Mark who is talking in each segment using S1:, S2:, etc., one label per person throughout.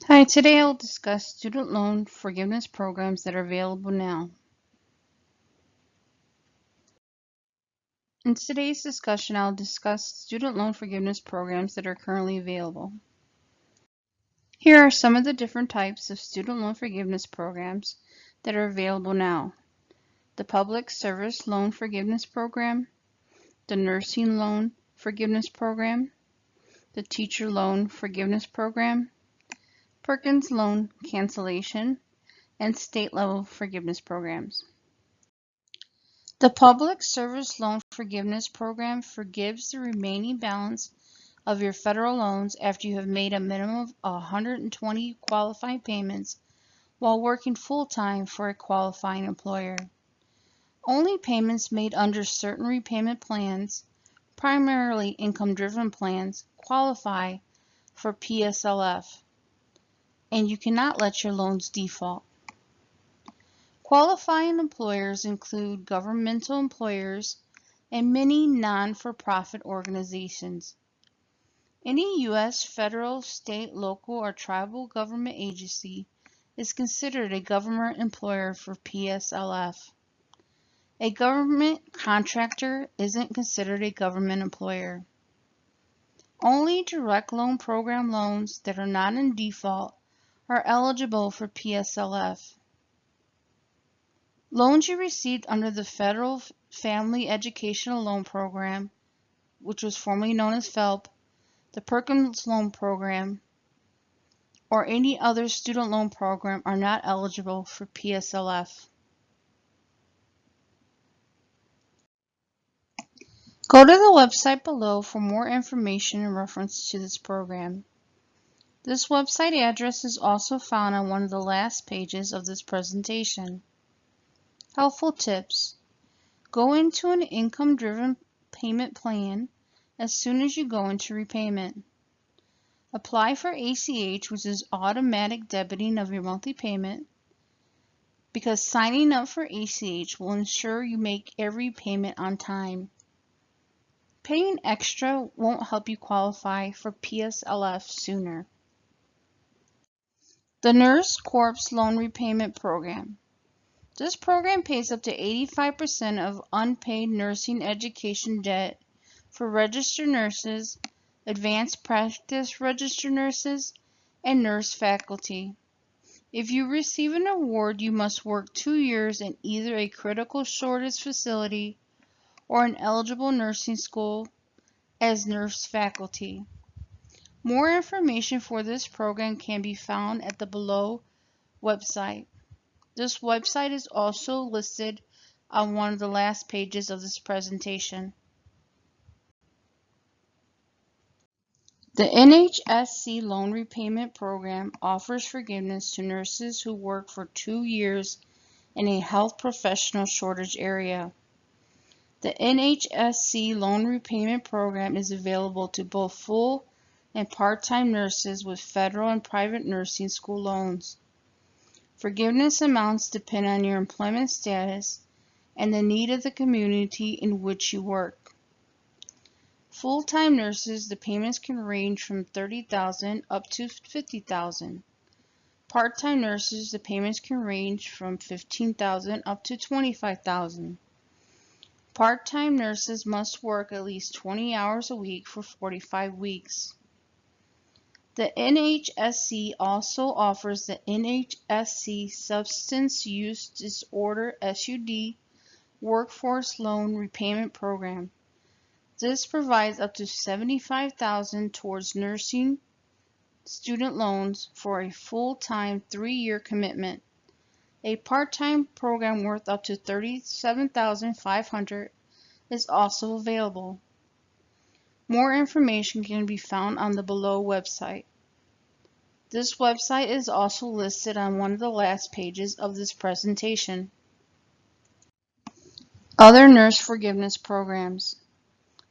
S1: Hi, today I'll discuss student loan forgiveness programs that are available now. In today's discussion, I'll discuss student loan forgiveness programs that are currently available. Here are some of the different types of student loan forgiveness programs that are available now. The Public Service Loan Forgiveness Program, the Nursing Loan Forgiveness Program, the Teacher Loan Forgiveness Program, Perkins Loan Cancellation, and state-level forgiveness programs. The Public Service Loan Forgiveness Program forgives the remaining balance of your federal loans after you have made a minimum of 120 qualifying payments while working full-time for a qualifying employer. Only payments made under certain repayment plans, primarily income-driven plans, qualify for PSLF, and you cannot let your loans default. Qualifying employers include governmental employers and many non-for-profit organizations. Any U.S. federal, state, local, or tribal government agency is considered a government employer for PSLF. A government contractor isn't considered a government employer. Only direct loan program loans that are not in default are eligible for PSLF. Loans you received under the Federal Family Educational Loan Program, which was formerly known as FELP, the Perkins Loan Program, or any other student loan program are not eligible for PSLF. Go to the website below for more information in reference to this program. This website address is also found on one of the last pages of this presentation. Helpful tips. Go into an income-driven payment plan as soon as you go into repayment. Apply for ACH, which is automatic debiting of your monthly payment, because signing up for ACH will ensure you make every payment on time. Paying extra won't help you qualify for PSLF sooner. The Nurse Corps Loan Repayment Program. This program pays up to 85% of unpaid nursing education debt for registered nurses, advanced practice registered nurses, and nurse faculty. If you receive an award, you must work 2 years in either a critical shortage facility or an eligible nursing school as nurse faculty. More information for this program can be found at the below website. This website is also listed on one of the last pages of this presentation. The NHSC Loan Repayment Program offers forgiveness to nurses who work for 2 years in a health professional shortage area. The NHSC Loan Repayment Program is available to both full and part-time nurses with federal and private nursing school loans. Forgiveness amounts depend on your employment status and the need of the community in which you work. Full-time nurses, the payments can range from $30,000 up to $50,000. Part-time nurses, the payments can range from $15,000 up to $25,000. Part-time nurses must work at least 20 hours a week for 45 weeks. The NHSC also offers the NHSC Substance Use Disorder (SUD) Workforce Loan Repayment Program. This provides up to $75,000 towards nursing student loans for a full-time 3-year commitment. A part-time program worth up to $37,500 is also available. More information can be found on the below website. This website is also listed on one of the last pages of this presentation. Other nurse forgiveness programs.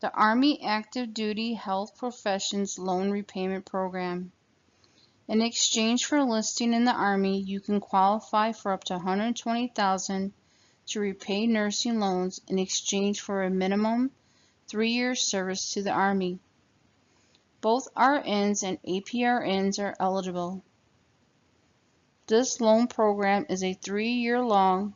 S1: The Army Active Duty Health Professions Loan Repayment Program. In exchange for enlisting in the Army, you can qualify for up to $120,000 to repay nursing loans in exchange for a minimum 3-year service to the Army. Both RNs and APRNs are eligible. This loan program is a 3-year long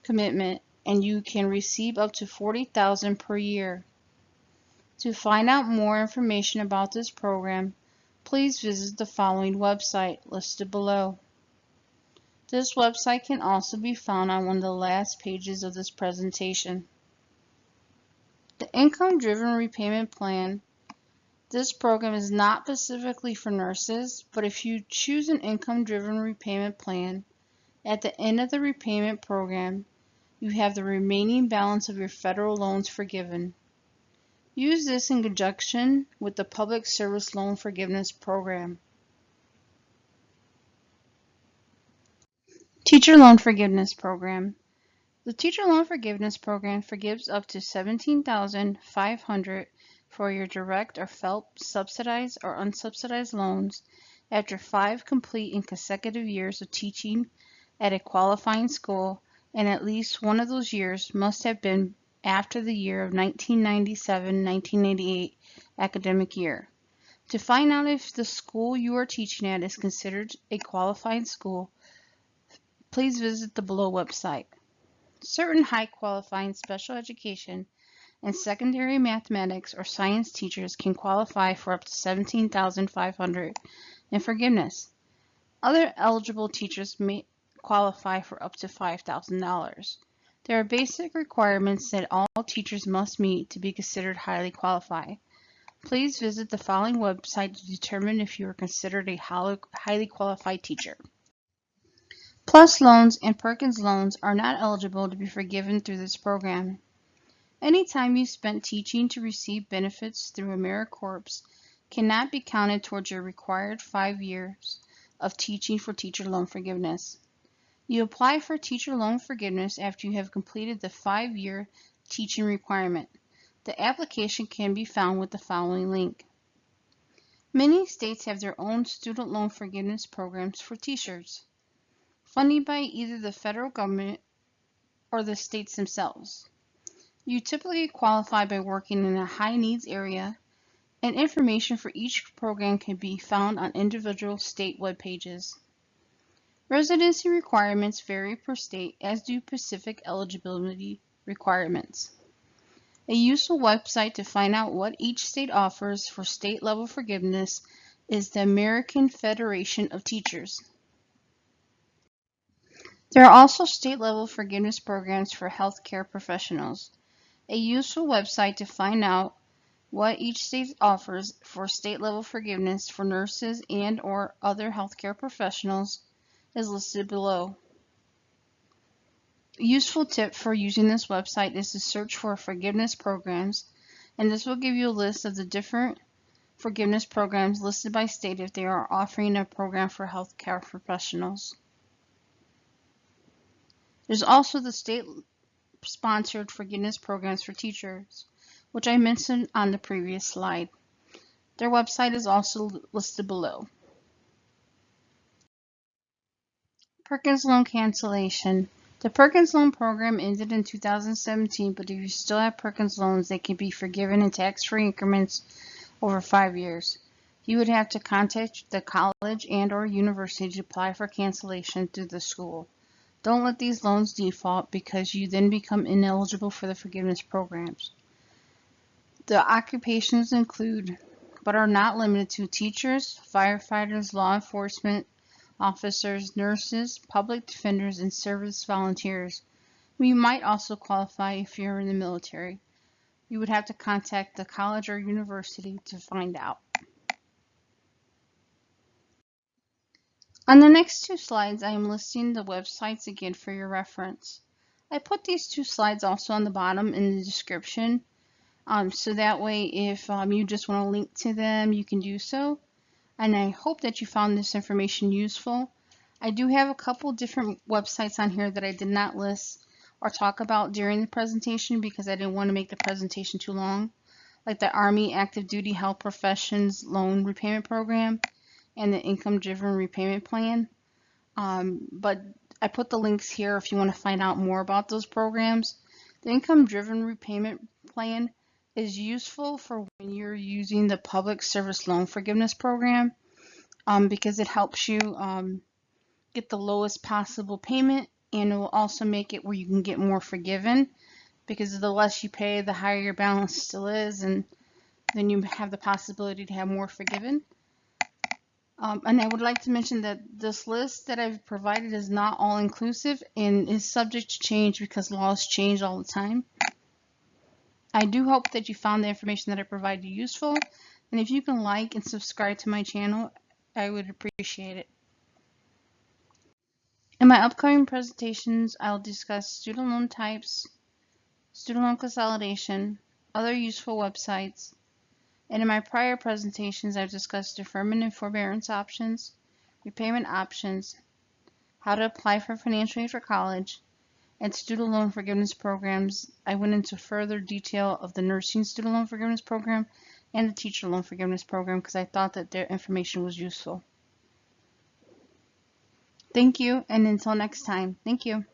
S1: commitment and you can receive up to $40,000 per year. To find out more information about this program, please visit the following website listed below. This website can also be found on one of the last pages of this presentation. The Income-Driven Repayment Plan. This program is not specifically for nurses, but if you choose an income-driven repayment plan, at the end of the repayment program, you have the remaining balance of your federal loans forgiven. Use this in conjunction with the Public Service Loan Forgiveness Program. Teacher Loan Forgiveness Program. The Teacher Loan Forgiveness Program forgives up to $17,500 for your direct or FFELP subsidized or unsubsidized loans after 5 complete and consecutive years of teaching at a qualifying school, and at least one of those years must have been after the year of 1997-1998 academic year. To find out if the school you are teaching at is considered a qualified school, please visit the below website. Certain high qualifying special education and secondary mathematics or science teachers can qualify for up to $17,500 in forgiveness. Other eligible teachers may qualify for up to $5,000. There are basic requirements that all teachers must meet to be considered highly qualified. Please visit the following website to determine if you are considered a highly qualified teacher. PLUS loans and Perkins loans are not eligible to be forgiven through this program. Any time you spent teaching to receive benefits through AmeriCorps cannot be counted towards your required 5 years of teaching for teacher loan forgiveness. You apply for teacher loan forgiveness after you have completed the 5-year teaching requirement. The application can be found with the following link. Many states have their own student loan forgiveness programs for teachers, funded by either the federal government or the states themselves. You typically qualify by working in a high needs area, and information for each program can be found on individual state web pages. Residency requirements vary per state, as do specific eligibility requirements. A useful website to find out what each state offers for state level forgiveness is the American Federation of Teachers. There are also state-level forgiveness programs for healthcare professionals. A useful website to find out what each state offers for state-level forgiveness for nurses and/or other healthcare professionals is listed below. A useful tip for using this website is to search for forgiveness programs, and this will give you a list of the different forgiveness programs listed by state if they are offering a program for healthcare professionals. There's also the state-sponsored forgiveness programs for teachers, which I mentioned on the previous slide. Their website is also listed below. Perkins Loan Cancellation. The Perkins Loan Program ended in 2017, but if you still have Perkins loans, they can be forgiven in tax-free increments over 5 years. You would have to contact the college and/or university to apply for cancellation through the school. Don't let these loans default because you then become ineligible for the forgiveness programs. The occupations include, but are not limited to, teachers, firefighters, law enforcement officers, nurses, public defenders, and service volunteers. You might also qualify if you're in the military. You would have to contact the college or university to find out. On the next 2 slides, I am listing the websites again for your reference. I put these 2 slides also on the bottom in the description, so that way if you just want to link to them, you can do so. And I hope that you found this information useful. I do have a couple different websites on here that I did not list or talk about during the presentation because I didn't want to make the presentation too long, like the Army Active Duty Health Professions Loan Repayment Program and the Income-Driven Repayment Plan. But I put the links here if you want to find out more about those programs. The Income-Driven Repayment Plan is useful for when you're using the Public Service Loan Forgiveness Program because it helps you get the lowest possible payment, and it will also make it where you can get more forgiven, because the less you pay, the higher your balance still is, and then you have the possibility to have more forgiven. And I would like to mention that this list that I've provided is not all inclusive and is subject to change because laws change all the time. I do hope that you found the information that I provided useful, and if you can like and subscribe to my channel, I would appreciate it. In my upcoming presentations, I'll discuss student loan types, student loan consolidation, other useful websites, and in my prior presentations, I've discussed deferment and forbearance options, repayment options, how to apply for financial aid for college, and student loan forgiveness programs. I went into further detail of the nursing student loan forgiveness program and the teacher loan forgiveness program because I thought that their information was useful. Thank you, and until next time, thank you.